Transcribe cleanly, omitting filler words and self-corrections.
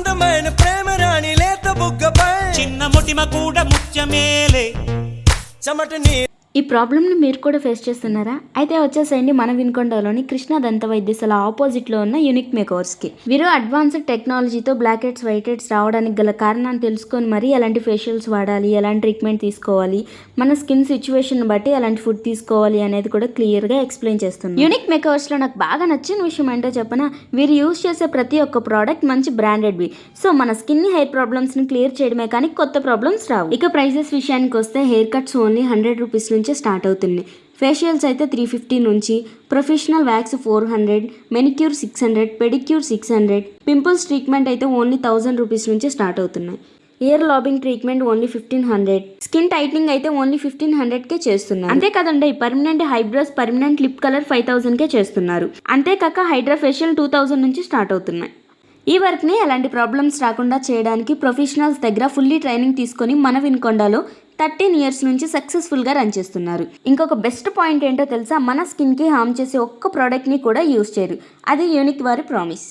అందమైన ప్రేమ రాణి లేత బుగ్గపై చిన్న ముటిమ కూడా ముత్యమేలే చెమటని. ఈ ప్రాబ్లమ్ని మీరు కూడా ఫేస్ చేస్తున్నారా? అయితే వచ్చేసేయండి మన వినుకొండలోని కృష్ణ దంత వైద్యశాల ఆపోజిట్లో ఉన్న యూనిక్ మేకర్స్కి. వీరు అడ్వాన్స్డ్ టెక్నాలజీతో బ్లాక్ హెడ్స్ వైట్ హెడ్స్ రావడానికి గల కారణాన్ని తెలుసుకొని మరి ఎలాంటి ఫేషియల్స్ వాడాలి, ఎలాంటి ట్రీట్మెంట్ తీసుకోవాలి, మన స్కిన్ సిచ్యువేషన్ బట్టి ఎలాంటి ఫుడ్ తీసుకోవాలి అనేది కూడా క్లియర్గా ఎక్స్ప్లెయిన్ చేస్తుంది. యూనిక్ మేకర్స్లో నాకు బాగా నచ్చిన విషయం ఏంటో చెప్పనా, వీరు యూజ్ చేసే ప్రతి ఒక్క ప్రోడక్ట్ మంచి బ్రాండెడ్వి. సో మన స్కిన్ హెయిర్ ప్రాబ్లమ్స్ని క్లియర్ చేయడమే కానీ కొత్త ప్రాబ్లమ్స్ రావు. ఇక ప్రైజెస్ విషయానికి వస్తే హెయిర్ కట్స్ ఓన్లీ 100 రూపీస్ నుంచి స్టార్ట్ అవుతుంది. ఫేషియల్స్ అయితే 350 నుంచి, professional wax 400, manicure 600, pedicure 600, pimples treatment అయితే ఓన్లీ 1000 రూపీస్ నుంచి స్టార్ట్ అవుతున్నాయి. Ear lobing treatment only 1500, skin tightening అయితే ఓన్లీ 1500కే చేస్తున్నారు. అంతే కదండి, permanent eyebrows, permanent lip colour 5000కే చేస్తున్నారు. అంతేకాక హైడ్రా ఫేషియల్ 2000 నుంచి స్టార్ట్ అవుతున్నాయి. ఈ వర్క్ని ఎలాంటి ప్రాబ్లమ్స్ రాకుండా చేయడానికి ప్రొఫెషనల్స్ దగ్గర ఫుల్లీ ట్రైనింగ్ తీసుకొని మన వినుకొండలో 13 ఇయర్స్ నుంచి సక్సెస్ఫుల్గా రన్ చేస్తున్నారు. ఇంకొక బెస్ట్ పాయింట్ ఏంటో తెలుసా, మన స్కిన్కి హార్మ్ చేసే ఒక్క ప్రోడక్ట్ని కూడా యూజ్ చేయరు. అది యూనిక్ వారి ప్రామిస్.